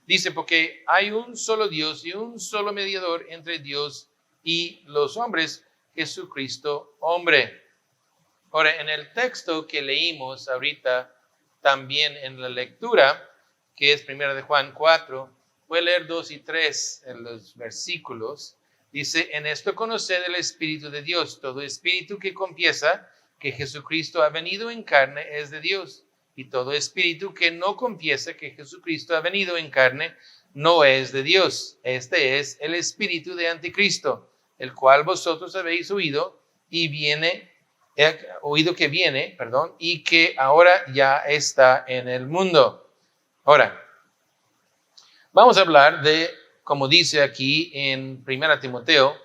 Dice, porque hay un solo Dios y un solo mediador entre Dios y los hombres, Jesucristo, hombre. Ahora, en el texto que leímos ahorita, también en la lectura, que es 1 de Juan 4, voy a leer 2 y 3 en los versículos. Dice, en esto conoced el Espíritu de Dios. Todo espíritu que confiesa que Jesucristo ha venido en carne es de Dios. Y todo espíritu que no confiesa que Jesucristo ha venido en carne no es de Dios. Este es el espíritu de Anticristo, el cual vosotros habéis oído y y que ahora ya está en el mundo. Ahora, vamos a hablar de, como dice aquí en 1 Timoteo,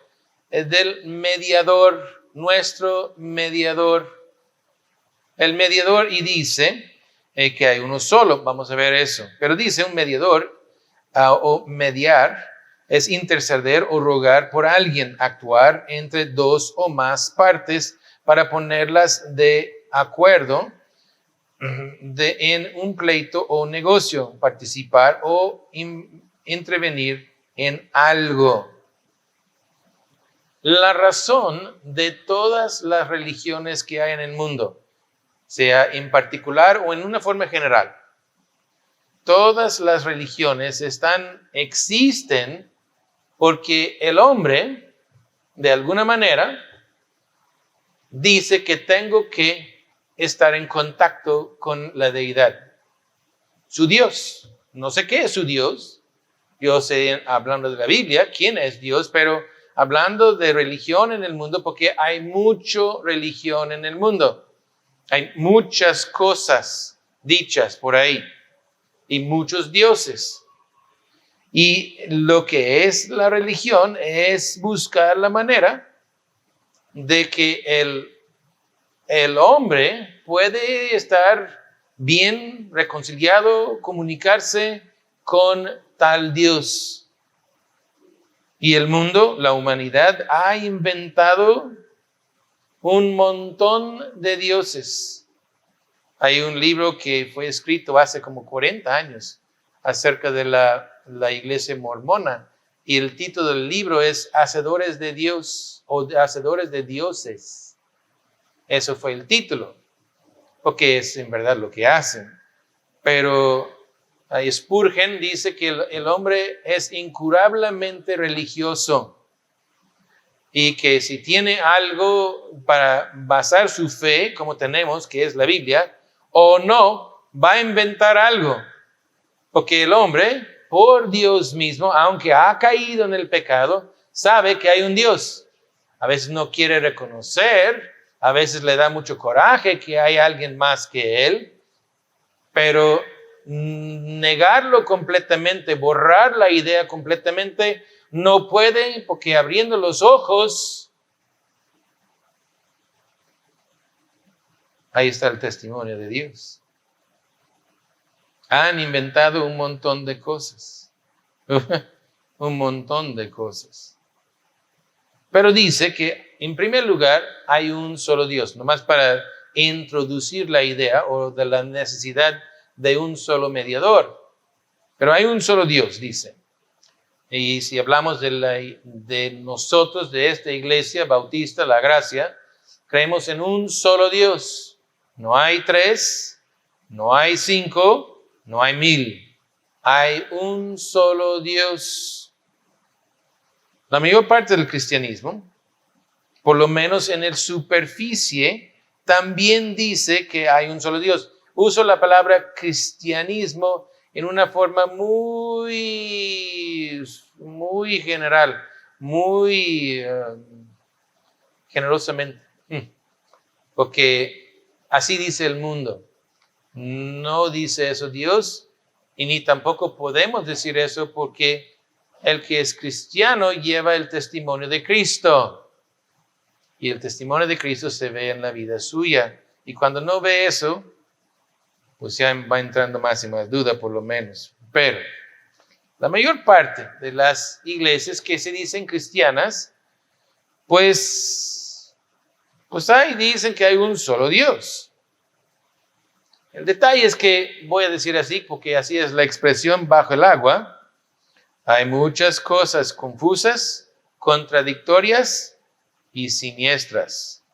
del mediador, nuestro mediador. El mediador, y dice que hay uno solo, vamos a ver eso, pero dice un mediador o mediar es interceder o rogar por alguien, actuar entre dos o más partes para ponerlas de acuerdo en un pleito o negocio, participar o intervenir en algo. La razón de todas las religiones que hay en el mundo, sea en particular o en una forma general, todas las religiones existen porque el hombre, de alguna manera, dice que tengo que estar en contacto con la deidad, su Dios. No sé qué es su Dios. Yo sé, hablando de la Biblia, quién es Dios, pero hablando de religión en el mundo, porque hay mucha religión en el mundo. Hay muchas cosas dichas por ahí y muchos dioses. Y lo que es la religión es buscar la manera de que el hombre puede estar bien reconciliado, comunicarse con tal Dios. Y el mundo, la humanidad, ha inventado un montón de dioses. Hay un libro que fue escrito hace como 40 años acerca de la iglesia mormona. Y el título del libro es Hacedores de Dios o Hacedores de Dioses. Eso fue el título, porque es en verdad lo que hacen. Pero Spurgeon dice que el hombre es incurablemente religioso y que si tiene algo para basar su fe, como tenemos, que es la Biblia, o no, va a inventar algo. Porque el hombre, por Dios mismo, aunque ha caído en el pecado, sabe que hay un Dios. A veces no quiere reconocer, a veces le da mucho coraje que hay alguien más que él, pero negarlo completamente, borrar la idea completamente, no puede, porque abriendo los ojos, ahí está el testimonio de Dios. Han inventado un montón de cosas, un montón de cosas. Pero dice que, en primer lugar, hay un solo Dios, nomás para introducir la idea o de la necesidad de un solo mediador. Pero hay un solo Dios, dice. Y si hablamos de nosotros, de esta iglesia bautista, la gracia, creemos en un solo Dios. No hay 3, no hay 5, no hay 1000. Hay un solo Dios. La mayor parte del cristianismo, por lo menos en el superficie, también dice que hay un solo Dios. Uso la palabra cristianismo en una forma muy general, muy generosamente, porque así dice el mundo. No dice eso Dios y ni tampoco podemos decir eso porque el que es cristiano lleva el testimonio de Cristo. Y el testimonio de Cristo se ve en la vida suya. Y cuando no ve eso, pues ya va entrando más y más duda por lo menos. Pero la mayor parte de las iglesias que se dicen cristianas, pues ahí dicen que hay un solo Dios. El detalle es que, voy a decir así, porque así es la expresión bajo el agua, hay muchas cosas confusas, contradictorias y siniestras.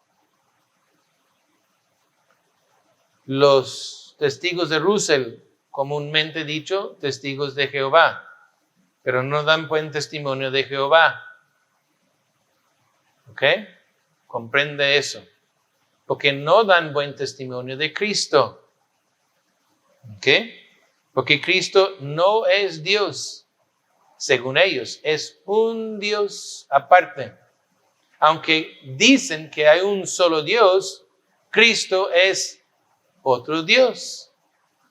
Los testigos de Russell, comúnmente dicho, testigos de Jehová, pero no dan buen testimonio de Jehová. ¿Ok? Comprende eso. Porque no dan buen testimonio de Cristo. ¿Ok? Porque Cristo no es Dios, según ellos, es un Dios aparte. Aunque dicen que hay un solo Dios, Cristo es otro Dios.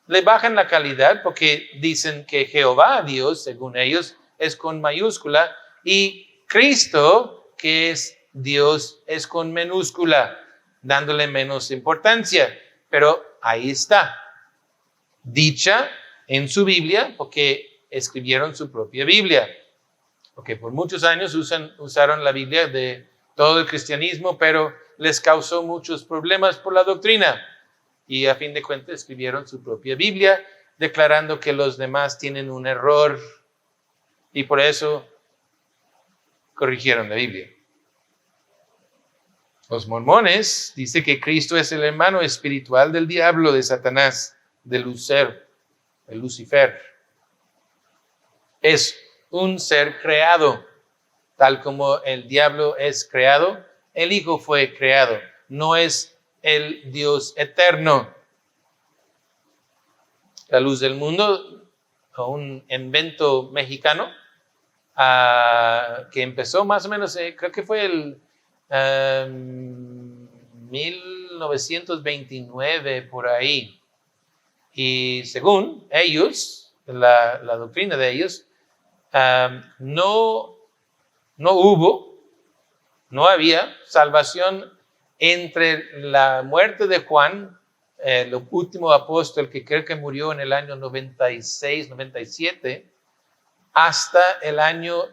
Le bajan la calidad porque dicen que Jehová, Dios, según ellos, es con mayúscula y Cristo, que es Dios, es con minúscula, dándole menos importancia. Pero ahí está, dicha en su Biblia, porque escribieron su propia Biblia. Porque por muchos años usaron la Biblia de todo el cristianismo, pero les causó muchos problemas por la doctrina. Y a fin de cuentas escribieron su propia Biblia, declarando que los demás tienen un error y por eso corrigieron la Biblia. Los mormones dicen que Cristo es el hermano espiritual del diablo, de Satanás, de Lucifer. Es un ser creado, tal como el diablo es creado, el Hijo fue creado, no es el Dios eterno. La luz del mundo, un invento mexicano que empezó más o menos, creo que fue el 1929 por ahí. Y según ellos, la doctrina de ellos, no había salvación entre la muerte de Juan, el último apóstol que creo que murió en el año 96, 97, hasta el año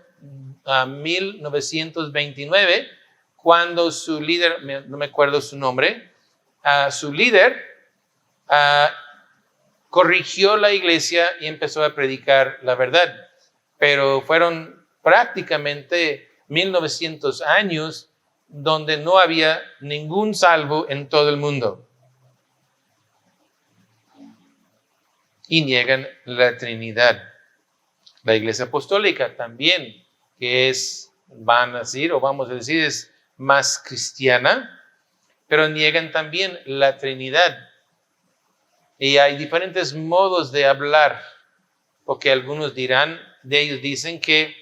1929, cuando su líder, no me acuerdo su nombre, su líder corrigió la iglesia y empezó a predicar la verdad. Pero fueron prácticamente 1900 años donde no había ningún salvo en todo el mundo. Y niegan la Trinidad. La Iglesia Apostólica también, que vamos a decir, es más cristiana, pero niegan también la Trinidad. Y hay diferentes modos de hablar, porque algunos ellos dicen que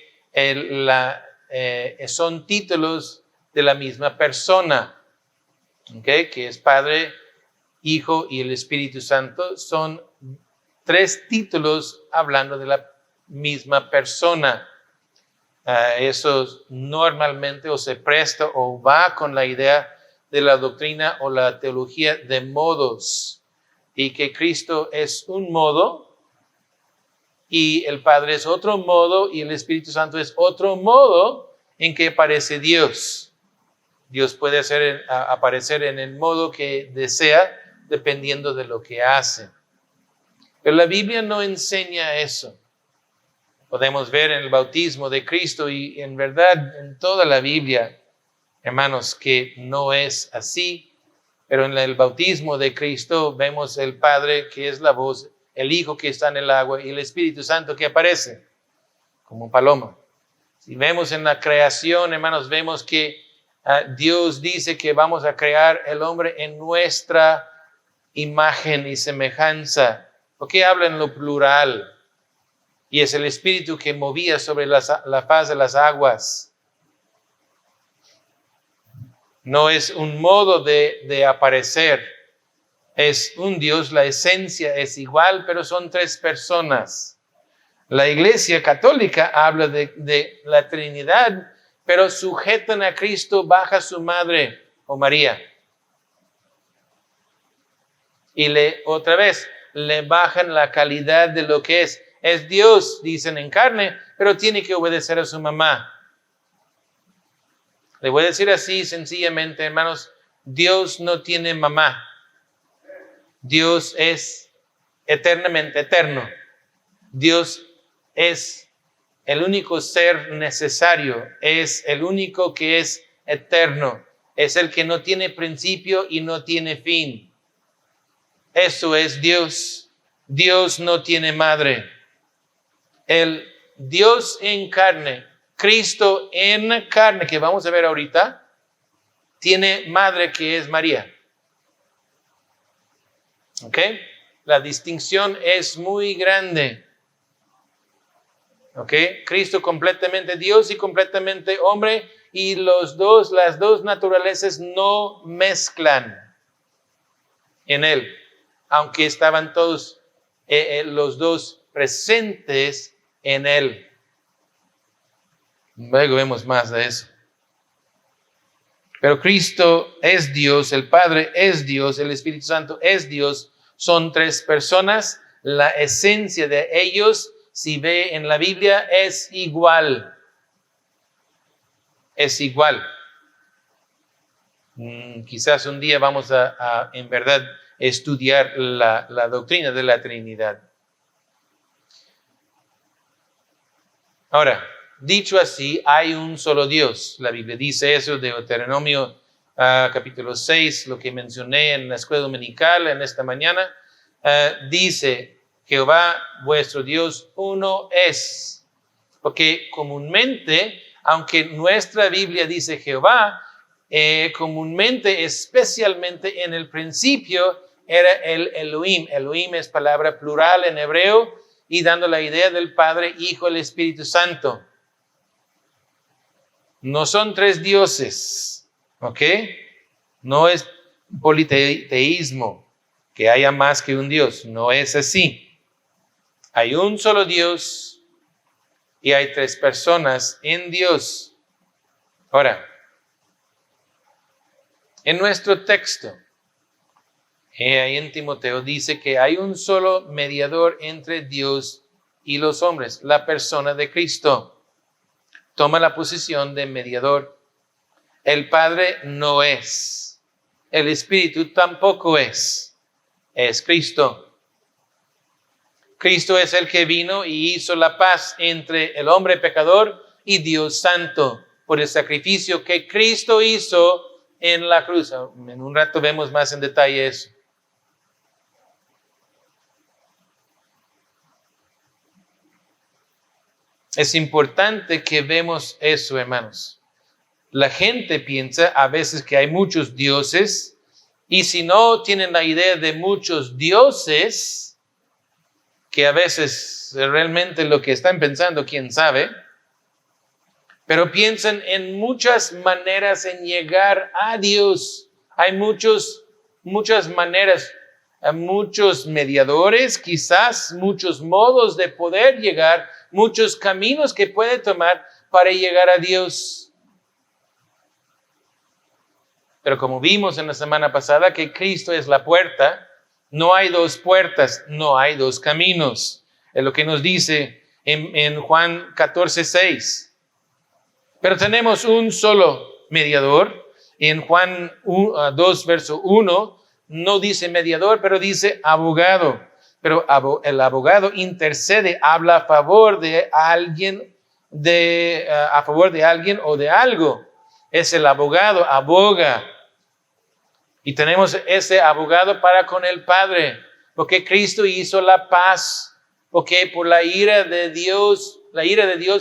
son títulos de la misma persona, ¿okay? Que es Padre, Hijo y el Espíritu Santo. Son 3 títulos hablando de la misma persona. Eso normalmente o se presta o va con la idea de la doctrina o la teología de modos, y que Cristo es un modo y el Padre es otro modo y el Espíritu Santo es otro modo en que aparece Dios. Dios puede aparecer en el modo que desea dependiendo de lo que hace. Pero la Biblia no enseña eso. Podemos ver en el bautismo de Cristo y en verdad en toda la Biblia, hermanos, que no es así. Pero en el bautismo de Cristo vemos el Padre que es la voz, el Hijo que está en el agua y el Espíritu Santo que aparece como paloma. Si vemos en la creación, hermanos, vemos que Dios dice que vamos a crear el hombre en nuestra imagen y semejanza. ¿Por qué habla en lo plural? Y es el Espíritu que movía sobre la faz de las aguas. No es un modo de aparecer. Es un Dios, la esencia es igual, pero son 3 personas. La Iglesia Católica habla de la Trinidad, pero sujetan a Cristo bajo su madre o María. Y otra vez, le bajan la calidad de lo que es. Es Dios, dicen en carne, pero tiene que obedecer a su mamá. Le voy a decir así sencillamente, hermanos, Dios no tiene mamá. Dios es eternamente eterno. Dios es el único ser necesario, es el único que es eterno, es el que no tiene principio y no tiene fin. Eso es Dios. Dios no tiene madre. El Dios en carne, Cristo en carne, que vamos a ver ahorita, tiene madre que es María. ¿Ok? La distinción es muy grande. ¿Ok? Cristo completamente Dios y completamente hombre, y las dos naturalezas no mezclan en él, aunque estaban todos los dos presentes en él. Luego vemos más de eso. Pero Cristo es Dios, el Padre es Dios, el Espíritu Santo es Dios. Son tres personas. La esencia de ellos, si ve en la Biblia, es igual. Es igual. Quizás un día vamos a en verdad estudiar la doctrina de la Trinidad. Ahora, dicho así, hay un solo Dios. La Biblia dice eso, de Deuteronomio capítulo 6, lo que mencioné en la escuela dominical en esta mañana. Dice, Jehová vuestro Dios uno es. Porque comúnmente, aunque nuestra Biblia dice Jehová, comúnmente, especialmente en el principio, era el Elohim. Elohim es palabra plural en hebreo y dando la idea del Padre, Hijo y el Espíritu Santo. No son tres dioses, ¿ok? No es politeísmo, que haya más que un Dios. No es así. Hay un solo Dios y hay tres personas en Dios. Ahora, en nuestro texto, ahí en Timoteo dice que hay un solo mediador entre Dios y los hombres, la persona de Cristo. Toma la posición de mediador. El Padre no es. El Espíritu tampoco es. Es Cristo. Cristo es el que vino y hizo la paz entre el hombre pecador y Dios Santo por el sacrificio que Cristo hizo en la cruz. En un rato vemos más en detalle eso. Es importante que vemos eso, hermanos. La gente piensa a veces que hay muchos dioses, y si no tienen la idea de muchos dioses, que a veces realmente lo que están pensando, quién sabe, pero piensan en muchas maneras en llegar a Dios. Hay muchas maneras, muchos mediadores, quizás muchos modos de poder llegar, muchos caminos que puede tomar para llegar a Dios. Pero como vimos en la semana pasada que Cristo es la puerta, no hay dos puertas, no hay dos caminos. Es lo que nos dice en Juan 14:6. Pero tenemos un solo mediador. En Juan 2, verso 1, no dice mediador, pero dice abogado. Pero el abogado intercede, habla a favor de alguien, a favor de alguien o de algo. Es el abogado, aboga. Y tenemos ese abogado para con el Padre, porque Cristo hizo la paz, porque por la ira de Dios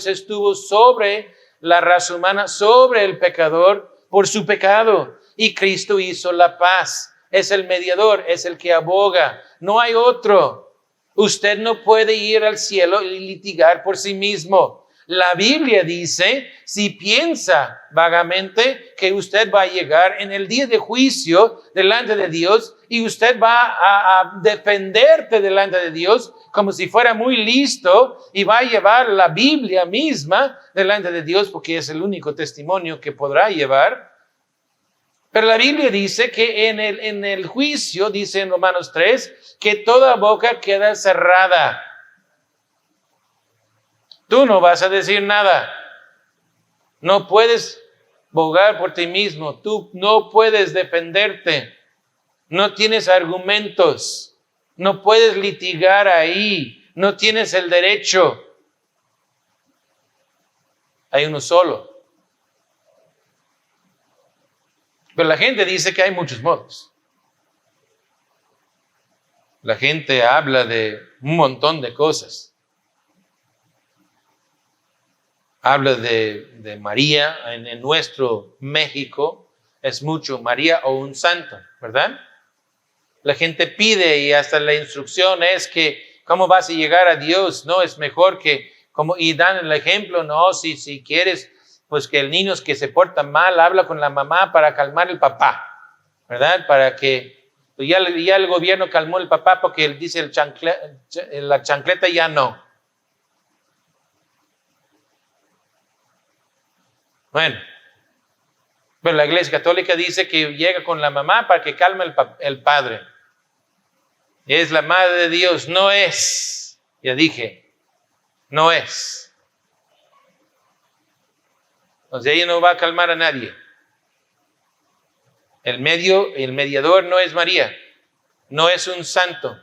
estuvo sobre la raza humana, sobre el pecador, por su pecado. Y Cristo hizo la paz. Es el mediador, es el que aboga. No hay otro. Usted no puede ir al cielo y litigar por sí mismo. La Biblia dice, si piensa vagamente que usted va a llegar en el día de juicio delante de Dios y usted va a defenderte delante de Dios como si fuera muy listo y va a llevar la Biblia misma delante de Dios porque es el único testimonio que podrá llevar. Pero la Biblia dice que en el juicio, dice en Romanos 3, que toda boca queda cerrada. Tú no vas a decir nada. No puedes abogar por ti mismo. Tú no puedes defenderte. No tienes argumentos. No puedes litigar ahí. No tienes el derecho. Hay uno solo. Pero la gente dice que hay muchos modos. La gente habla de un montón de cosas. Habla de María. En nuestro México es mucho María o un santo, ¿verdad? La gente pide y hasta la instrucción es que ¿cómo vas a llegar a Dios? No, es mejor que, y dan el ejemplo, no, si quieres, pues que el niño que se porta mal, habla con la mamá para calmar el papá, ¿verdad? Para que ya el gobierno calmó el papá porque él dice la chancleta ya no. Bueno, pero la Iglesia Católica dice que llega con la mamá para que calme el padre. Es la madre de Dios, no es. Ya dije, no es. Entonces ella no va a calmar a nadie. El mediador no es María, no es un santo.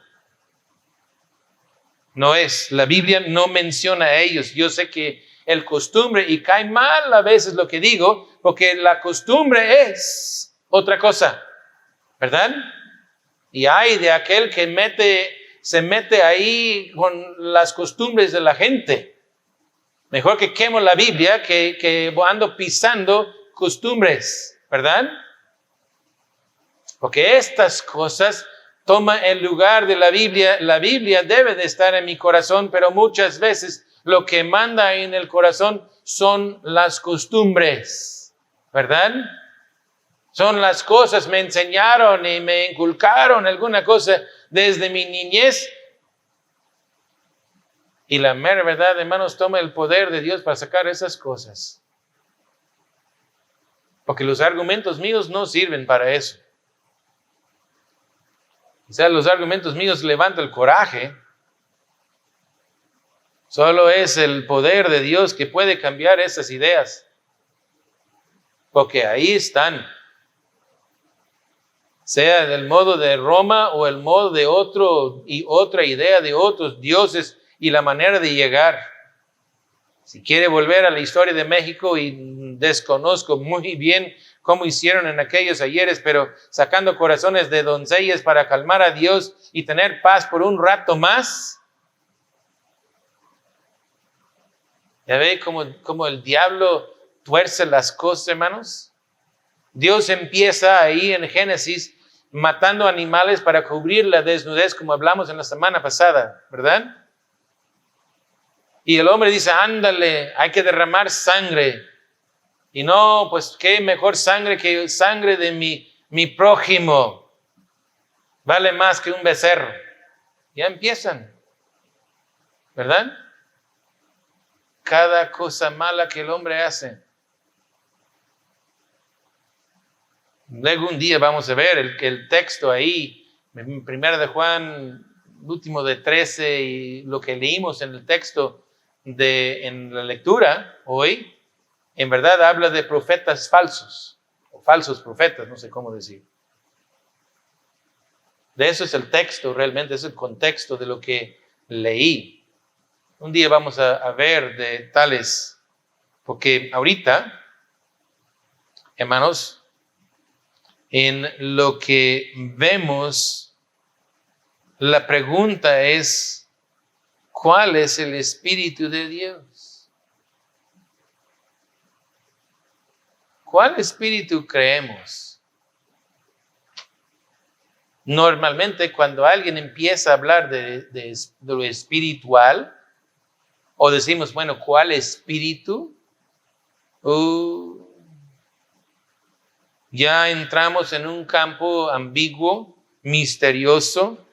No es. La Biblia no menciona a ellos. Yo sé que el costumbre, y cae mal a veces lo que digo, porque la costumbre es otra cosa, ¿verdad? Y hay de aquel que se mete ahí con las costumbres de la gente. Mejor que quemo la Biblia que ando pisando costumbres, ¿verdad? Porque estas cosas toman el lugar de la Biblia. La Biblia debe de estar en mi corazón, pero muchas veces lo que manda en el corazón son las costumbres, ¿verdad? Son las cosas, me enseñaron y me inculcaron alguna cosa desde mi niñez. Y la mera verdad, hermanos, toma el poder de Dios para sacar esas cosas. Porque los argumentos míos no sirven para eso. Quizás los argumentos míos levantan el coraje. Solo es el poder de Dios que puede cambiar esas ideas. Porque ahí están. Sea del modo de Roma o el modo de otro y otra idea de otros dioses y la manera de llegar. Si quiere volver a la historia de México, y desconozco muy bien cómo hicieron en aquellos ayeres, pero sacando corazones de doncellas para calmar a Dios y tener paz por un rato más. ¿Ya ve cómo el diablo tuerce las cosas, hermanos? Dios empieza ahí en Génesis matando animales para cubrir la desnudez, como hablamos en la semana pasada, ¿verdad? Y el hombre dice, ándale, hay que derramar sangre. Y no, pues qué mejor sangre que sangre de mi prójimo. Vale más que un becerro. Ya empiezan, ¿verdad? Cada cosa mala que el hombre hace. Luego un día vamos a ver el texto ahí, primero de Juan, último de 13, y lo que leímos en el texto en la lectura hoy, en verdad habla de profetas falsos, o falsos profetas, no sé cómo decir. De eso es el texto, realmente es el contexto de lo que leí. Un día vamos a ver de tales, porque ahorita, hermanos, en lo que vemos, la pregunta es, ¿cuál es el Espíritu de Dios? ¿Cuál espíritu creemos? Normalmente cuando alguien empieza a hablar de lo espiritual, o decimos, bueno, ¿cuál espíritu? Ya entramos en un campo ambiguo, misterioso,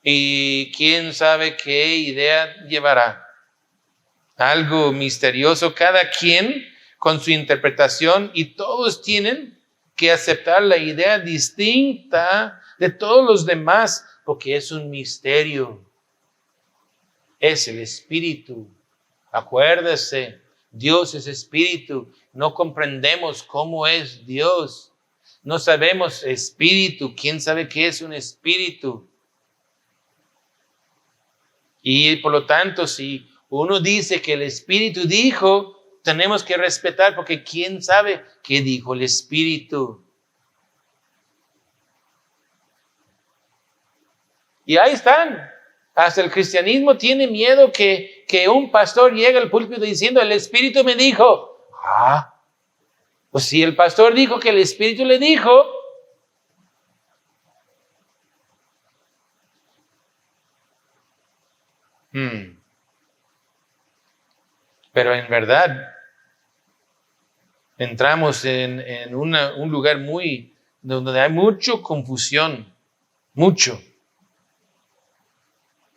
y quién sabe qué idea llevará. Algo misterioso, cada quien con su interpretación, y todos tienen que aceptar la idea distinta de todos los demás, porque es un misterio. Es el Espíritu. Acuérdese, Dios es Espíritu. No comprendemos cómo es Dios. No sabemos espíritu. ¿Quién sabe qué es un espíritu? Y por lo tanto, si uno dice que el espíritu dijo, tenemos que respetar porque ¿quién sabe qué dijo el espíritu? Y ahí están. Hasta el cristianismo tiene miedo que un pastor llegue al púlpito diciendo, el espíritu me dijo. Pues si el pastor dijo que el espíritu le dijo, pero en verdad entramos en un lugar donde hay mucha confusión, mucho.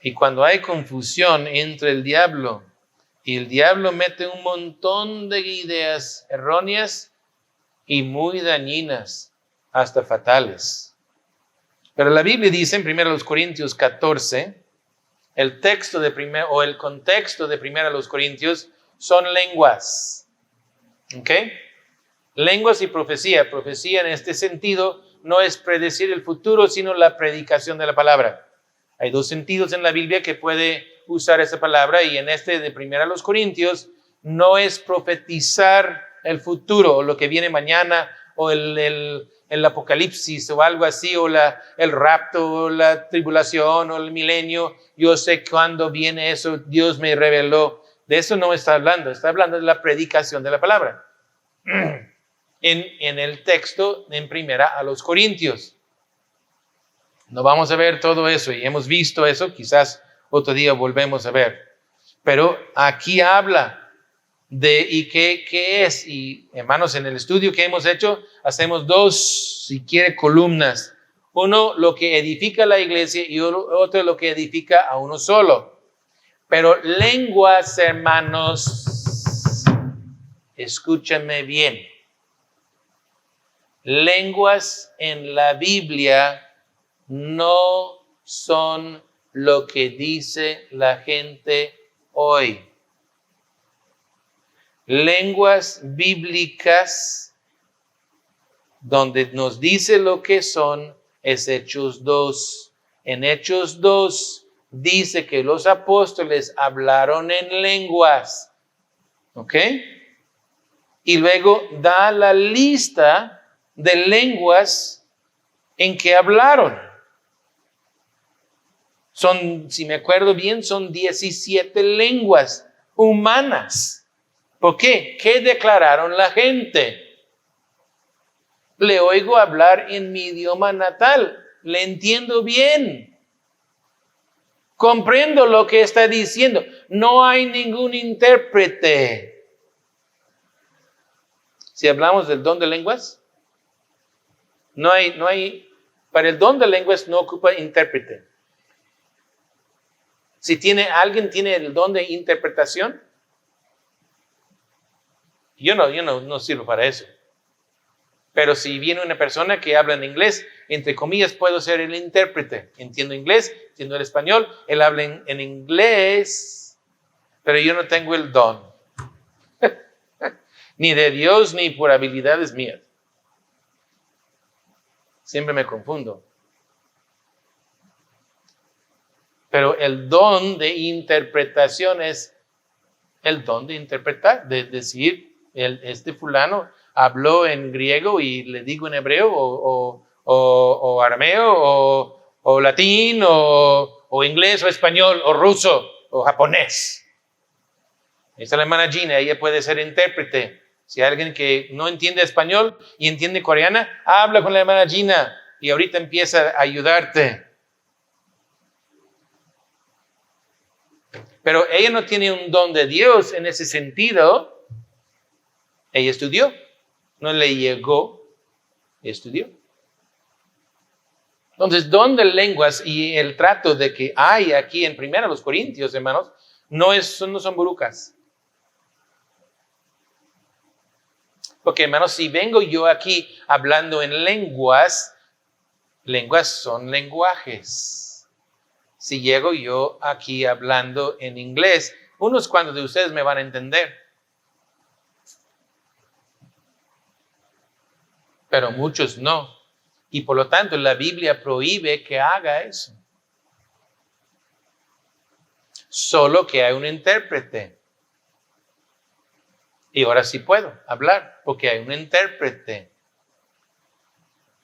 Y cuando hay confusión entre el diablo y el diablo mete un montón de ideas erróneas y muy dañinas, hasta fatales. Pero la Biblia dice en 1 Corintios 14, el contexto de 1 Corintios son lenguas. ¿Ok? Lenguas y profecía. Profecía en este sentido no es predecir el futuro, sino la predicación de la palabra. Hay dos sentidos en la Biblia que puede usar esa palabra y en este de 1 Corintios no es profetizar el futuro o lo que viene mañana o el apocalipsis o algo así o el rapto o la tribulación o el milenio. Yo sé cuándo viene eso, Dios me reveló. De eso no está hablando de la predicación de la palabra. En el texto en 1 Corintios. No vamos a ver todo eso y hemos visto eso, quizás otro día volvemos a ver. Pero aquí habla de y qué es. Y hermanos, en el estudio que hemos hecho, hacemos dos, si quiere, columnas. Uno, lo que edifica la iglesia y otro, lo que edifica a uno solo. Pero lenguas, hermanos, escúchame bien. Lenguas en la Biblia no son lo que dice la gente hoy. Lenguas bíblicas donde nos dice lo que son es Hechos 2. En Hechos 2 dice que los apóstoles hablaron en lenguas. ¿Ok? Y luego da la lista de lenguas en que hablaron. Si me acuerdo bien, son 17 lenguas humanas. ¿Por qué? ¿Qué declararon la gente? Le oigo hablar en mi idioma natal. Le entiendo bien. Comprendo lo que está diciendo. No hay ningún intérprete. Si hablamos del don de lenguas, no hay, para el don de lenguas no ocupa intérprete. Si alguien tiene el don de interpretación, yo no sirvo para eso. Pero si viene una persona que habla en inglés, entre comillas, puedo ser el intérprete. Entiendo inglés, entiendo el español, él habla en inglés, pero yo no tengo el don. Ni de Dios, ni por habilidades mías. Siempre me confundo. Pero el don de interpretación es el don de interpretar, de decir, este fulano habló en griego y le digo en hebreo o arameo o latín o inglés o español o ruso o japonés. Esta es la hermana Gina, ella puede ser intérprete. Si hay alguien que no entiende español y entiende coreana, habla con la hermana Gina y ahorita empieza a ayudarte. Pero ella no tiene un don de Dios en ese sentido. Ella estudió, no le llegó, estudió. Entonces, don de lenguas y el trato de que hay aquí en 1 Corintios, hermanos, no son burucas. Porque, hermanos, si vengo yo aquí hablando en lenguas son lenguajes. Si llego yo aquí hablando en inglés, unos cuantos de ustedes me van a entender. pero muchos no. Y por lo tanto la Biblia prohíbe que haga eso. Solo que hay un intérprete. Y ahora sí puedo hablar porque hay un intérprete.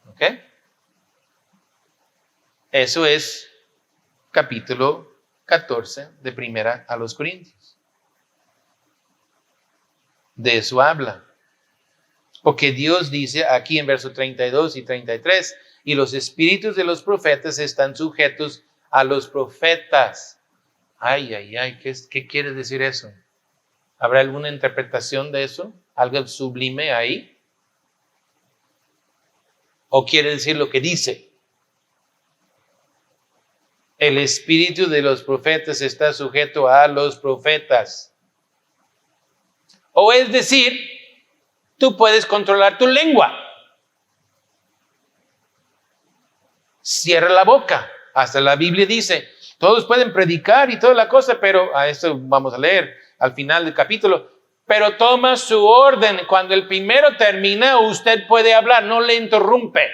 ¿Ok? Eso es capítulo 14 de Primera a los Corintios. De eso habla. Porque Dios dice aquí en versos 32 y 33, y los espíritus de los profetas están sujetos a los profetas. Ay, ay, ay, ¿qué quiere decir eso? ¿Habrá alguna interpretación de eso? ¿Algo sublime ahí? ¿O quiere decir lo que dice? El espíritu de los profetas está sujeto a los profetas. O es decir, tú puedes controlar tu lengua. Cierra la boca. Hasta la Biblia dice, todos pueden predicar y toda la cosa, pero a esto vamos a leer al final del capítulo. Pero toma su orden. Cuando el primero termina, usted puede hablar, no le interrumpe.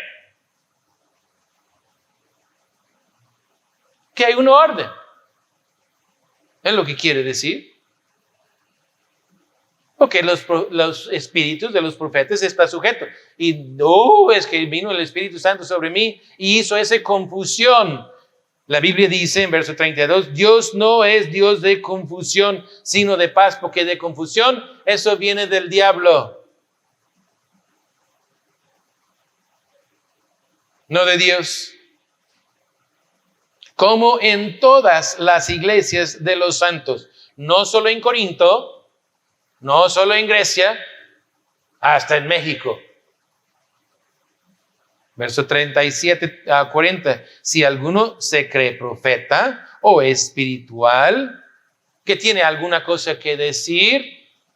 Que hay un orden. Es lo que quiere decir. Porque los espíritus de los profetas están sujetos. Y no es que vino el Espíritu Santo sobre mí y hizo esa confusión. La Biblia dice en verso 32, Dios no es Dios de confusión, sino de paz, porque de confusión eso viene del diablo, no de Dios. Como en todas las iglesias de los santos, no solo en Corinto, no solo en Grecia, hasta en México. Verso 37 a 40. Si alguno se cree profeta o espiritual, que tiene alguna cosa que decir,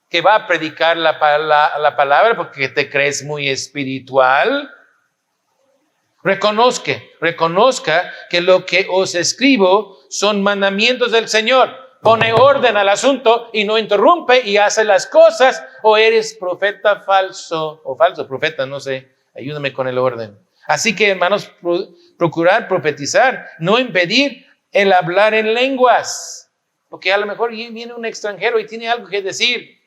que va a predicar la palabra porque te crees muy espiritual, reconozca que lo que os escribo son mandamientos del Señor. Pone orden al asunto y no interrumpe y hace las cosas, o eres profeta falso o falso profeta, no sé, ayúdame con el orden. Así que, hermanos, procurar profetizar, no impedir el hablar en lenguas, porque a lo mejor viene un extranjero y tiene algo que decir,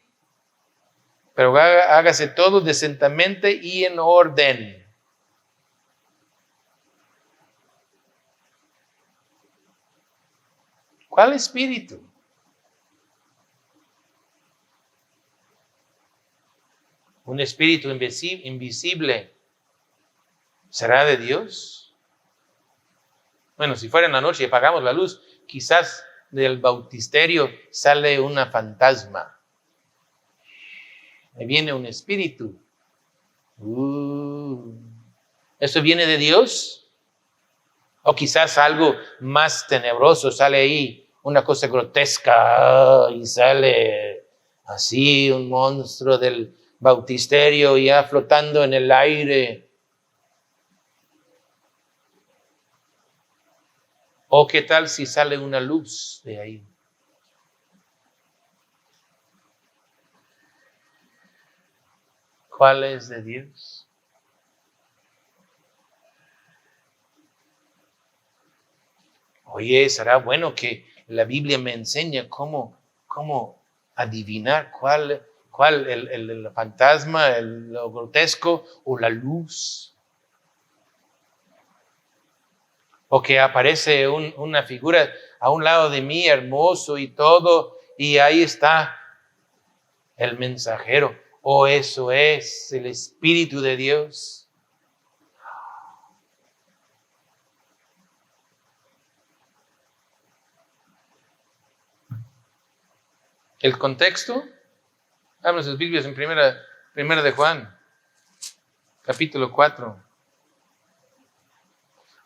pero hágase todo decentemente y en orden. ¿Cuál espíritu? Un espíritu invisible. ¿Será de Dios? Bueno, si fuera en la noche y apagamos la luz, quizás del bautisterio sale una fantasma. Ahí viene un espíritu. ¿Eso viene de Dios? O quizás algo más tenebroso sale ahí, una cosa grotesca y sale así un monstruo del bautisterio ya flotando en el aire. ¿O qué tal si sale una luz de ahí? ¿Cuál es de Dios? Oye, será bueno que la Biblia me enseñe cómo adivinar cuál el fantasma, lo grotesco o la luz. O que aparece una figura a un lado de mí, hermoso y todo, y ahí está el mensajero. O eso es el Espíritu de Dios. El contexto, abran sus Biblias en primera de Juan, capítulo 4.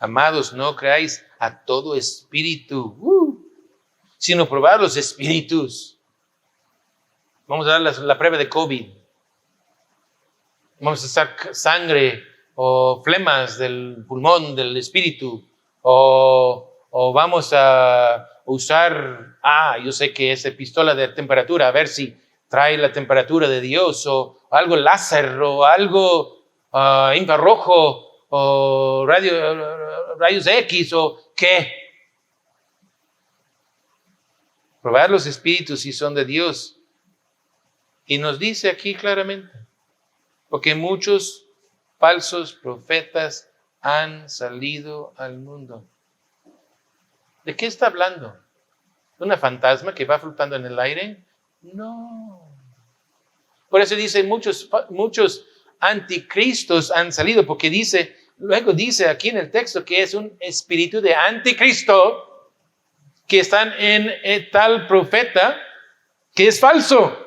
Amados, no creáis a todo espíritu, sino probad los espíritus. Vamos a dar la prueba de COVID. Vamos a sacar sangre o flemas del pulmón del espíritu. O vamos a usar, yo sé que es pistola de temperatura, a ver si trae la temperatura de Dios, o algo láser, o algo infrarrojo o rayos X o qué. Probar los espíritus si son de Dios. Y nos dice aquí claramente, porque muchos falsos profetas han salido al mundo. ¿De qué está hablando? ¿De una fantasma que va flotando en el aire? No. Por eso dice muchos anticristos han salido, porque luego dice aquí en el texto que es un espíritu de anticristo que están en tal profeta que es falso.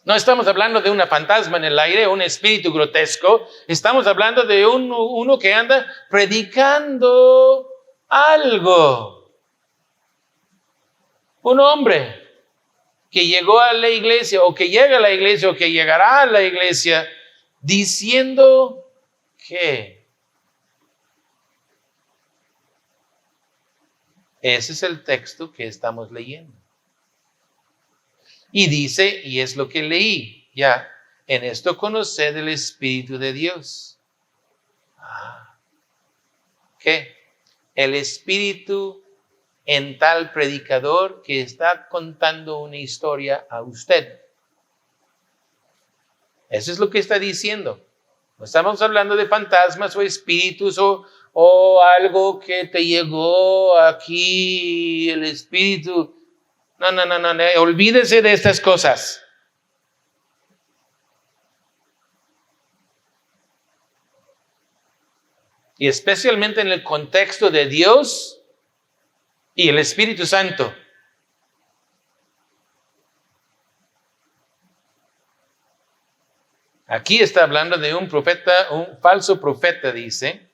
No estamos hablando de una fantasma en el aire, un espíritu grotesco. Estamos hablando de uno que anda predicando algo. Un hombre que llegó a la iglesia o que llega a la iglesia o que llegará a la iglesia diciendo que ese es el texto que estamos leyendo. Y dice, y es lo que leí, ya, en esto conoced el Espíritu de Dios. ¿Qué? El Espíritu en tal predicador que está contando una historia a usted. Eso es lo que está diciendo. No estamos hablando de fantasmas o espíritus o algo que te llegó aquí, el Espíritu. No, olvídese de estas cosas. Y especialmente en el contexto de Dios y el Espíritu Santo. Aquí está hablando de un profeta, un falso profeta, dice.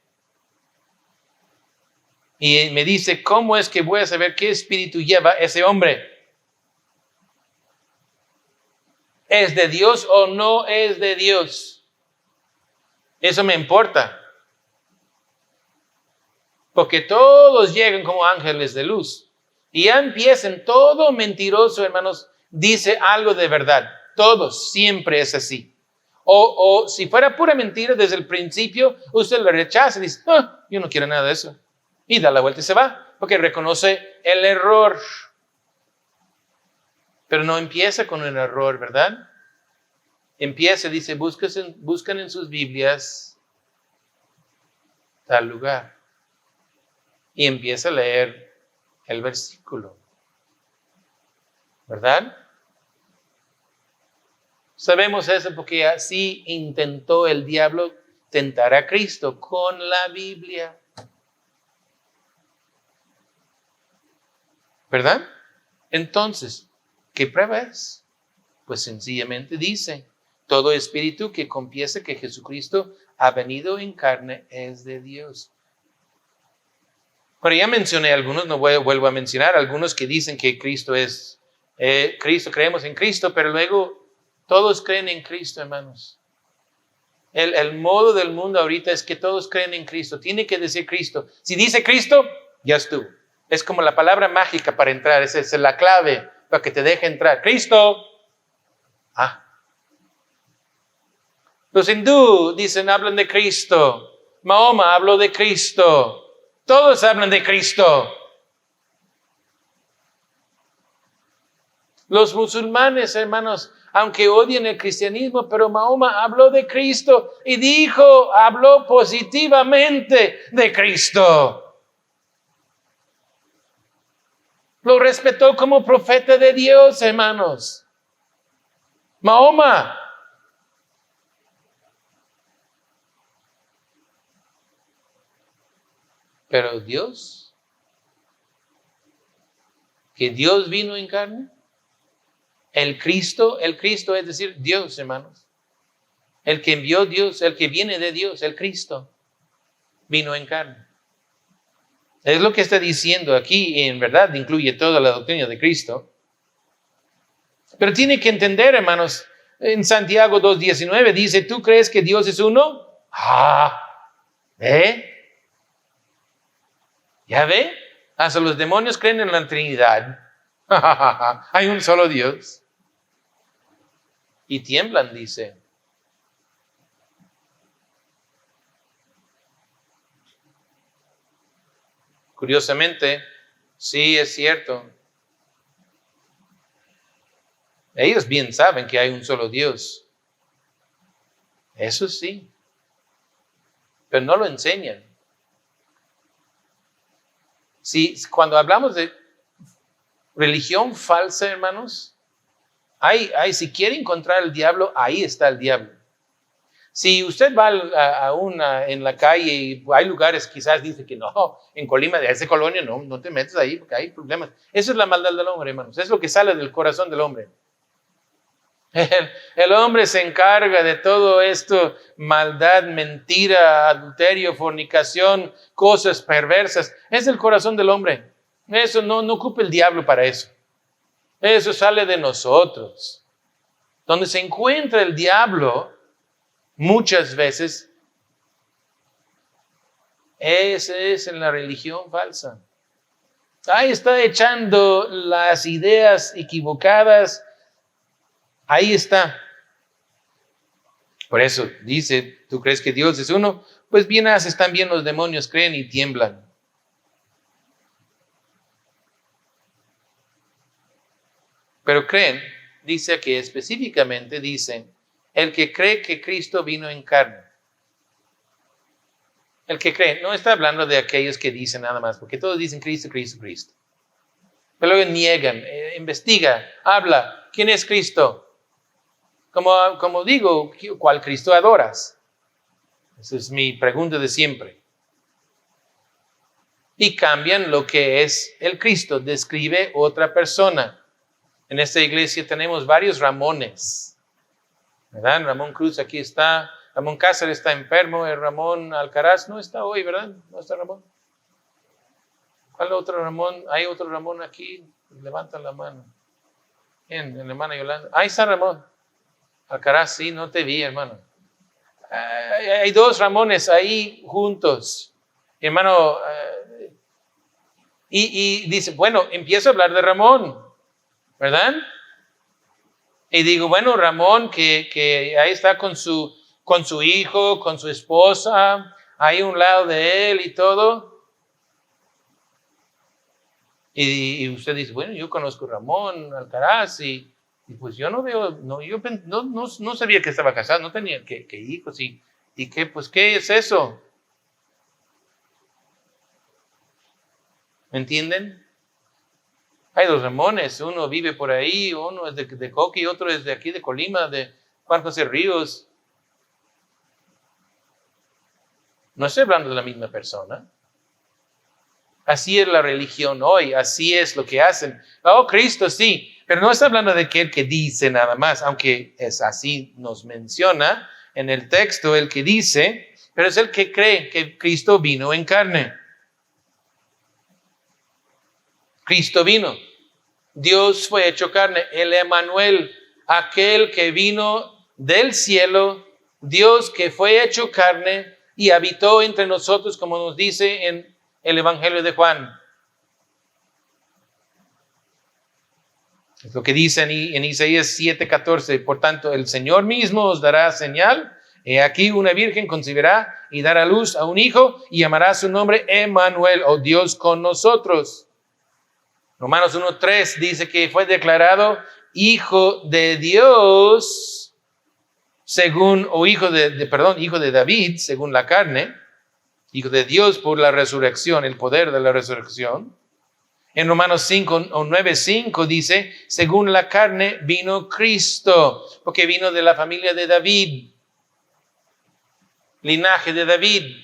Y me dice, ¿cómo es que voy a saber qué espíritu lleva ese hombre? ¿Es de Dios o no es de Dios? Eso me importa. Porque todos llegan como ángeles de luz. Y ya empiezan, todo mentiroso, hermanos, dice algo de verdad. Todos, siempre es así. O si fuera pura mentira desde el principio, usted lo rechaza y dice, yo no quiero nada de eso. Y da la vuelta y se va, porque reconoce el error. Pero no empieza con un error, ¿verdad? Empieza, dice, buscan en sus Biblias tal lugar. Y empieza a leer el versículo. ¿Verdad? Sabemos eso porque así intentó el diablo tentar a Cristo con la Biblia. ¿Verdad? Entonces, ¿qué prueba es? Pues sencillamente dice, todo espíritu que confiese que Jesucristo ha venido en carne es de Dios. Pero ya mencioné algunos, no vuelvo a mencionar, algunos que dicen que Cristo es Cristo, creemos en Cristo, pero luego todos creen en Cristo, hermanos. El modo del mundo ahorita es que todos creen en Cristo. Tiene que decir Cristo. Si dice Cristo, ya estuvo. Es como la palabra mágica para entrar. Esa es la clave para que te deje entrar. Cristo. Los hindú dicen, hablan de Cristo. Mahoma habló de Cristo. Todos hablan de Cristo. Los musulmanes, hermanos, aunque odien el cristianismo, pero Mahoma habló de Cristo y habló positivamente de Cristo. Lo respetó como profeta de Dios, hermanos. Mahoma. Pero Dios, que Dios vino en carne. El Cristo es decir, Dios, hermanos. El que envió Dios, el que viene de Dios, el Cristo, vino en carne. Es lo que está diciendo aquí y en verdad incluye toda la doctrina de Cristo. Pero tiene que entender, hermanos, en Santiago 2:19 dice, ¿tú crees que Dios es uno? ¿Ya ve? Hasta los demonios creen en la Trinidad. Hay un solo Dios. Y tiemblan, dice. Curiosamente, sí es cierto. Ellos bien saben que hay un solo Dios. Eso sí. Pero no lo enseñan. Sí, cuando hablamos de religión falsa, hermanos, si quiere encontrar el diablo, ahí está el diablo. Si usted va en la calle y hay lugares, quizás dice que no, en Colima, de ese colonia, no te metes ahí porque hay problemas. Eso es la maldad del hombre, hermanos. Es lo que sale del corazón del hombre. El hombre se encarga de todo esto, maldad, mentira, adulterio, fornicación, cosas perversas. Es el corazón del hombre. Eso no ocupa el diablo para eso. Eso sale de nosotros. Donde se encuentra el diablo, muchas veces, ese es en la religión falsa. Ahí está echando las ideas equivocadas. Ahí está. Por eso dice, ¿tú crees que Dios es uno? Pues bien haces, también los demonios creen y tiemblan. Pero creen, dice aquí específicamente, dice, el que cree que Cristo vino en carne. El que cree, no está hablando de aquellos que dicen nada más, porque todos dicen Cristo, Cristo, Cristo. Pero luego niegan, investiga, habla, ¿quién es Cristo? Como digo, ¿cuál Cristo adoras? Esa es mi pregunta de siempre. Y cambian lo que es el Cristo, describe otra persona. En esta iglesia tenemos varios Ramones, ¿verdad? Ramón Cruz aquí está, Ramón Cáceres está enfermo, el Ramón Alcaraz no está hoy, ¿verdad? No está Ramón. ¿Cuál otro Ramón? ¿Hay otro Ramón aquí? Levanta la mano. Bien, la hermana Yolanda. Ahí está Ramón. Alcaraz, sí, no te vi, hermano. Hay dos Ramones ahí juntos. Hermano, y dice, bueno, empiezo a hablar de Ramón, ¿verdad? Y digo, bueno, Ramón, que ahí está con su hijo, con su esposa, ahí a un lado de él y todo. Y usted dice, bueno, yo conozco a Ramón Alcaraz y pues yo no veo, yo no sabía que estaba casado, no tenía que hijos y que, pues, ¿qué es eso? ¿Me entienden? Hay dos Ramones, uno vive por ahí, uno es de Coqui, otro es de aquí de Colima, de Juan José Ríos. No estoy hablando de la misma persona. Así es la religión hoy, así es lo que hacen. Oh, Cristo, sí, pero no está hablando de aquel que dice nada más, aunque es así nos menciona en el texto el que dice, pero es el que cree que Cristo vino en carne. Cristo vino. Dios fue hecho carne, el Emmanuel, aquel que vino del cielo, Dios que fue hecho carne y habitó entre nosotros, como nos dice en el Evangelio de Juan. Es lo que dice en Isaías 7:14. Por tanto, el Señor mismo os dará señal. He aquí una virgen concebirá y dará luz a un hijo y llamará su nombre Emmanuel, o Dios con nosotros. Romanos 1:3 dice que fue declarado hijo de Dios hijo de David según la carne, hijo de Dios por la resurrección, el poder de la resurrección. En Romanos 9:5 dice, según la carne vino Cristo, porque vino de la familia de David, linaje de David.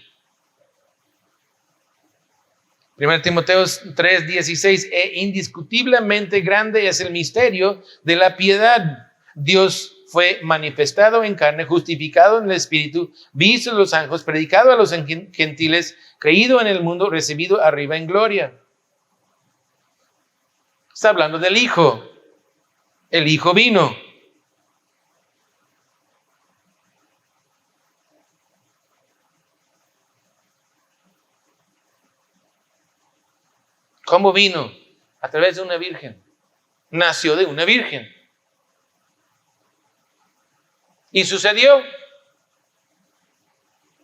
1 Timoteo 3:16, indiscutiblemente grande es el misterio de la piedad. Dios fue manifestado en carne, justificado en el Espíritu, visto en los ángeles, predicado a los gentiles, creído en el mundo, recibido arriba en gloria. Está hablando del Hijo. El Hijo vino. ¿Cómo vino? A través de una virgen. Nació de una virgen. Y sucedió.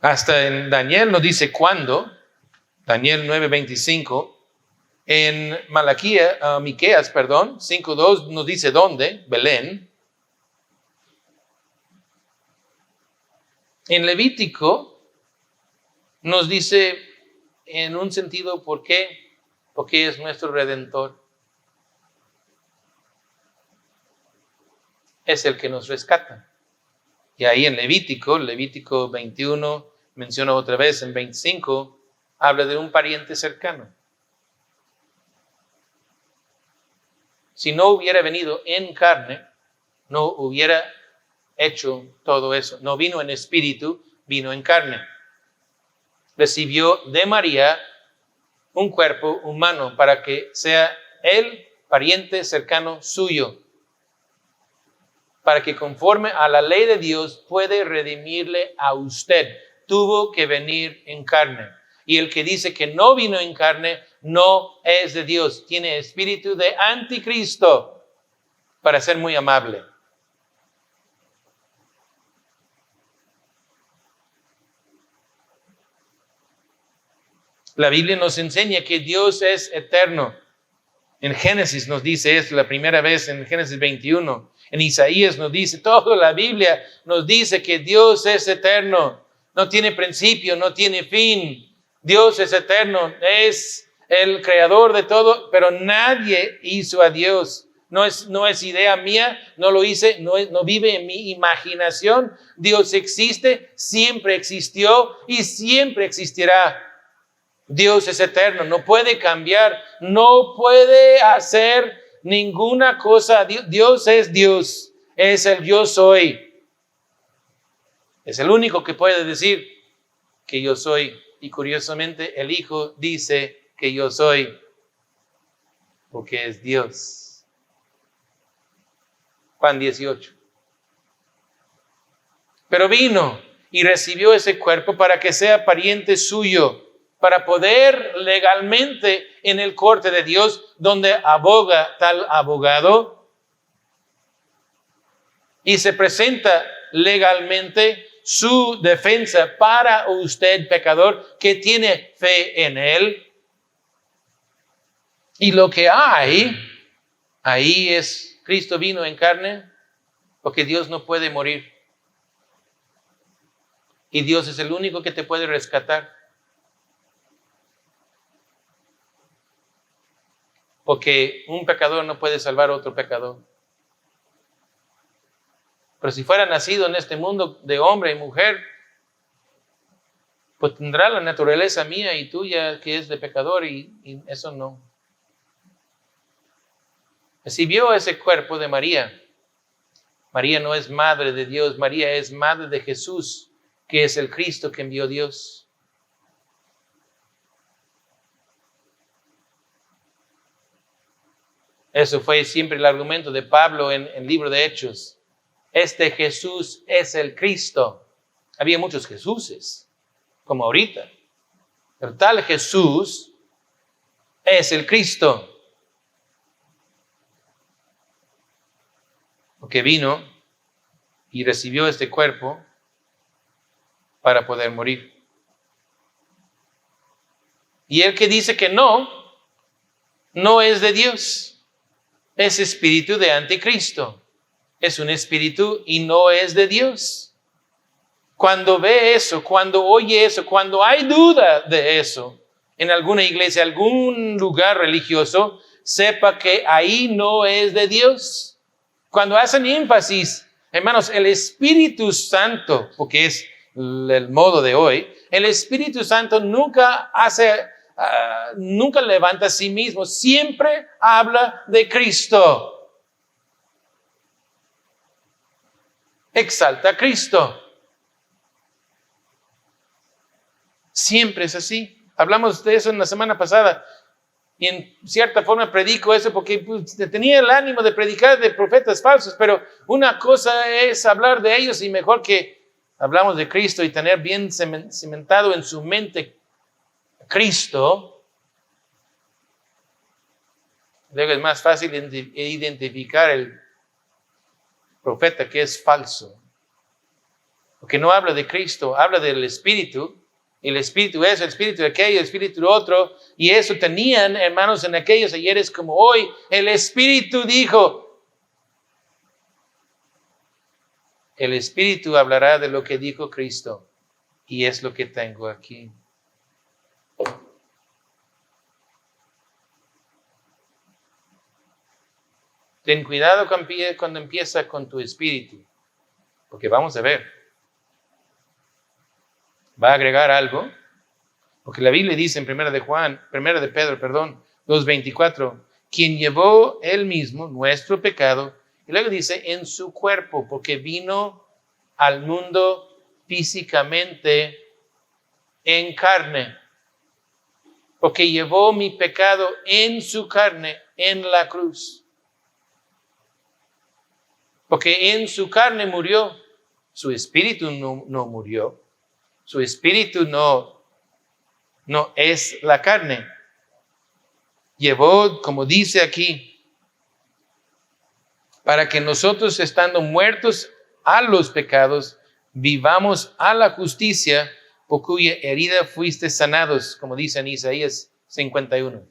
Hasta en Daniel nos dice cuándo. Daniel 9:25. En Miqueas, 5:2 nos dice dónde, Belén. En Levítico nos dice en un sentido por qué, porque es nuestro Redentor. Es el que nos rescata. Y ahí en Levítico 21, menciona otra vez en 25, habla de un pariente cercano. Si no hubiera venido en carne, no hubiera hecho todo eso. No vino en espíritu, vino en carne. Recibió de María un cuerpo humano para que sea el pariente cercano suyo, para que conforme a la ley de Dios puede redimirle a usted. Tuvo que venir en carne. Y el que dice que no vino en carne no es de Dios. Tiene espíritu de anticristo, para ser muy amable. La Biblia nos enseña que Dios es eterno. En Génesis nos dice esto la primera vez, en Génesis 21. En Isaías nos dice, toda la Biblia nos dice que Dios es eterno. No tiene principio, no tiene fin. Dios es eterno, es el creador de todo, pero nadie hizo a Dios. No es idea mía, no lo hice, no vive en mi imaginación. Dios existe, siempre existió y siempre existirá. Dios es eterno, no puede cambiar, no puede hacer ninguna cosa. Dios es Dios, es el yo soy. Es el único que puede decir que yo soy. Y curiosamente el Hijo dice que yo soy, porque es Dios. Juan 18. Pero vino y recibió ese cuerpo para que sea pariente suyo, para poder legalmente en el corte de Dios, donde aboga tal abogado, y se presenta legalmente su defensa para usted, pecador, que tiene fe en Él. Y lo que hay, ahí es, Cristo vino en carne, porque Dios no puede morir. Y Dios es el único que te puede rescatar. Porque un pecador no puede salvar a otro pecador. Pero si fuera nacido en este mundo de hombre y mujer, pues tendrá la naturaleza mía y tuya que es de pecador y eso no. Recibió ese cuerpo de María. María no es madre de Dios, María es madre de Jesús, que es el Cristo que envió Dios. Eso fue siempre el argumento de Pablo en el libro de Hechos. Este Jesús es el Cristo. Había muchos Jesuses, como ahorita. Pero tal Jesús es el Cristo. Porque vino y recibió este cuerpo para poder morir. Y el que dice que no es de Dios. Es espíritu de anticristo. Es un espíritu y no es de Dios. Cuando ve eso, cuando oye eso, cuando hay duda de eso, en alguna iglesia, algún lugar religioso, sepa que ahí no es de Dios. Cuando hacen énfasis, hermanos, el Espíritu Santo, porque es el modo de hoy, el Espíritu Santo nunca levanta a sí mismo, siempre habla de Cristo. Exalta a Cristo. Siempre es así. Hablamos de eso en la semana pasada. Y en cierta forma predico eso porque tenía el ánimo de predicar de profetas falsos. Pero una cosa es hablar de ellos y mejor que hablamos de Cristo y tener bien cimentado en su mente Cristo. Luego es más fácil identificar el profeta que es falso. Porque no habla de Cristo, habla del Espíritu. El espíritu eso, el espíritu aquello, el espíritu otro. Y eso tenían, hermanos, en aquellos ayeres como hoy. El espíritu dijo. El espíritu hablará de lo que dijo Cristo. Y es lo que tengo aquí. Ten cuidado cuando empieza con tu espíritu. Porque vamos a ver. Va a agregar algo. Porque la Biblia dice en 1 de Pedro, 2:24, quien llevó él mismo nuestro pecado, y luego dice en su cuerpo, porque vino al mundo físicamente en carne, porque llevó mi pecado en su carne en la cruz, porque en su carne murió, su espíritu no murió, su espíritu no es la carne. Llevó, como dice aquí, para que nosotros, estando muertos a los pecados, vivamos a la justicia, por cuya herida fuiste sanados, como dice en Isaías 51.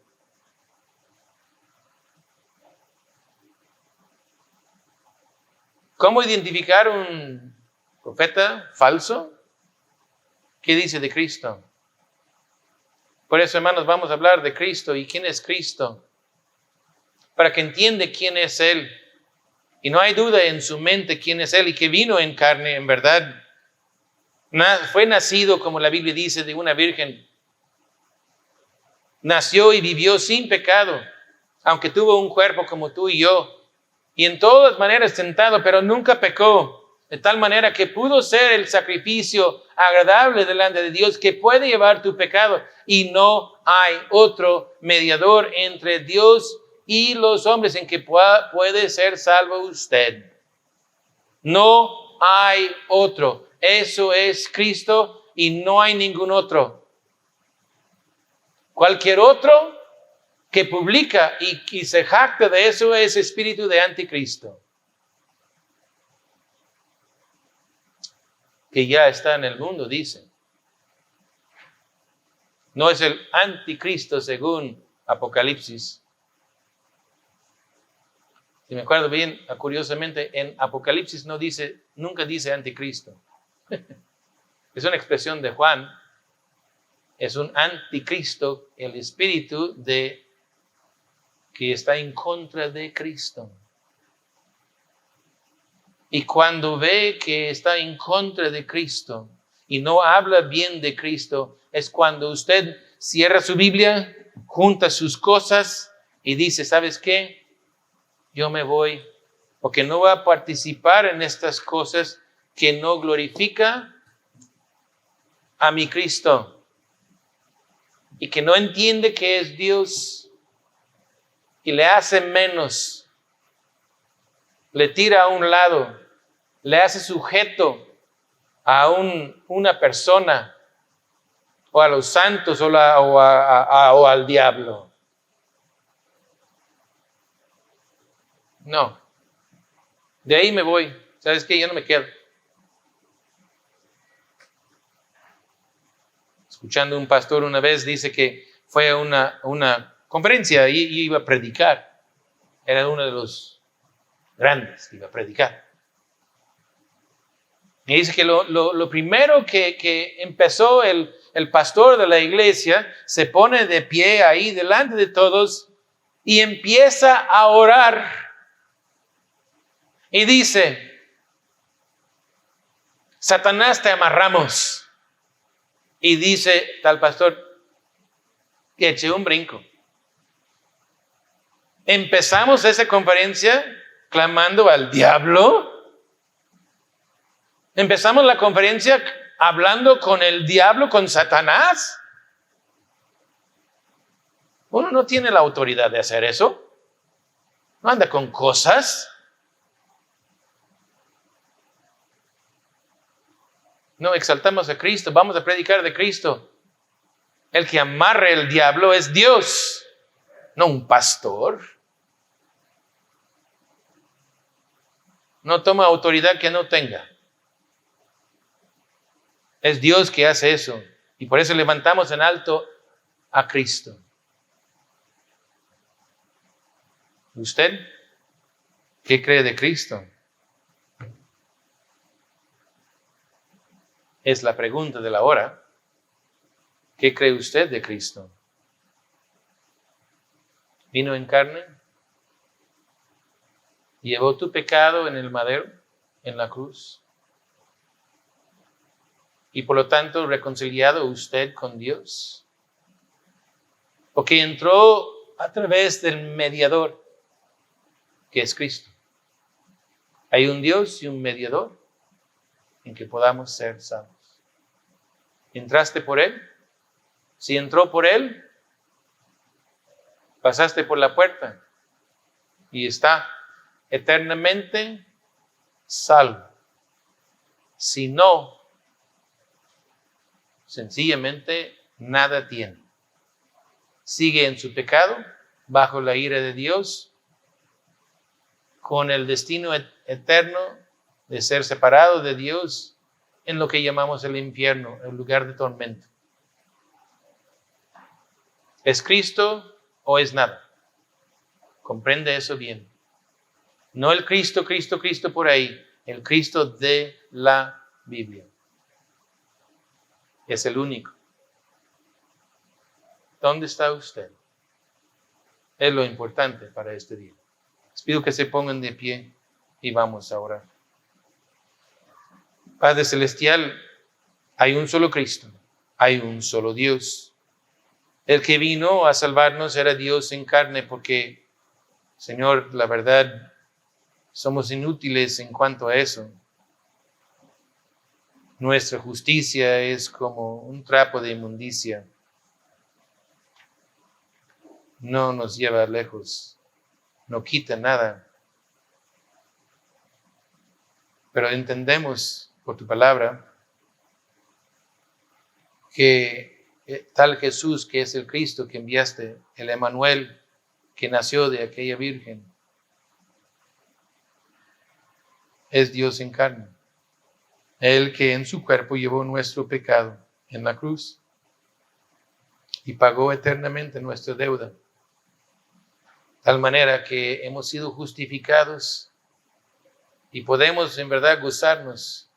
¿Cómo identificar un profeta falso? ¿Qué dice de Cristo? Por eso, hermanos, vamos a hablar de Cristo y quién es Cristo, para que entienda quién es Él. Y no hay duda en su mente quién es Él y que vino en carne, en verdad. Fue nacido, como la Biblia dice, de una virgen. Nació y vivió sin pecado, aunque tuvo un cuerpo como tú y yo. Y en todas maneras tentado, pero nunca pecó. De tal manera que pudo ser el sacrificio agradable delante de Dios que puede llevar tu pecado. Y no hay otro mediador entre Dios y los hombres en que puede ser salvo usted. No hay otro. Eso es Cristo y no hay ningún otro. Cualquier otro que publica y se jacta de eso es espíritu de anticristo, que ya está en el mundo, dice. No es el anticristo según Apocalipsis. Si me acuerdo bien, curiosamente, en Apocalipsis nunca dice anticristo. Es una expresión de Juan. Es un anticristo, el espíritu que está en contra de Cristo. Y cuando ve que está en contra de Cristo y no habla bien de Cristo, es cuando usted cierra su Biblia, junta sus cosas y dice, ¿sabes qué? Yo me voy, porque no voy a participar en estas cosas que no glorifica a mi Cristo y que no entiende que es Dios y le hace menos. Le tira a un lado, le hace sujeto a una persona o a los santos o al diablo. No, de ahí me voy. ¿Sabes qué? Yo no me quedo. Escuchando un pastor una vez, dice que fue a una conferencia y iba a predicar. Era uno de los grandes que iba a predicar. Y dice que lo primero que empezó el pastor de la iglesia, se pone de pie ahí delante de todos y empieza a orar. Y dice, Satanás, te amarramos. Y dice tal pastor, que eché un brinco. Empezamos esa conferencia clamando al diablo. Empezamos la conferencia hablando con el diablo, con Satanás. Uno no tiene la autoridad de hacer eso. No anda con cosas. No, exaltamos a Cristo, vamos a predicar de Cristo. El que amarre el diablo es Dios, no un pastor. No toma autoridad que no tenga. Es Dios que hace eso. Y por eso levantamos en alto a Cristo. ¿Usted qué cree de Cristo? Es la pregunta de la hora. ¿Qué cree usted de Cristo? ¿Vino en carne? ¿Llevó tu pecado en el madero, en la cruz? Y por lo tanto reconciliado usted con Dios. Porque entró a través del mediador, que es Cristo. Hay un Dios y un mediador en que podamos ser salvos. ¿Entraste por Él? Si entró por Él, pasaste por la puerta y está eternamente salvo. Si no, sencillamente nada tiene. Sigue en su pecado, bajo la ira de Dios, con el destino eterno de ser separado de Dios en lo que llamamos el infierno, el lugar de tormento. ¿Es Cristo o es nada? Comprende eso bien. No el Cristo por ahí, el Cristo de la Biblia. Es el único. ¿Dónde está usted? Es lo importante para este día. Les pido que se pongan de pie y vamos a orar. Padre Celestial, hay un solo Cristo, hay un solo Dios. El que vino a salvarnos era Dios en carne porque, Señor, la verdad, somos inútiles en cuanto a eso. Nuestra justicia es como un trapo de inmundicia. No nos lleva lejos, no quita nada. Pero entendemos por tu palabra que tal Jesús que es el Cristo que enviaste, el Emmanuel que nació de aquella virgen, es Dios en carne. Él que en su cuerpo llevó nuestro pecado en la cruz y pagó eternamente nuestra deuda. Tal manera que hemos sido justificados y podemos en verdad gozarnos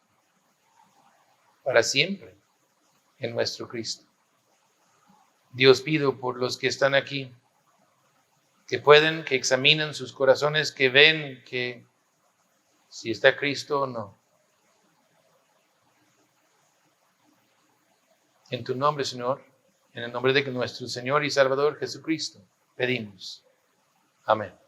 para siempre en nuestro Cristo. Dios, pido por los que están aquí, que examinen sus corazones, que ven que si está Cristo o no. En tu nombre, Señor, en el nombre de nuestro Señor y Salvador Jesucristo, pedimos. Amén.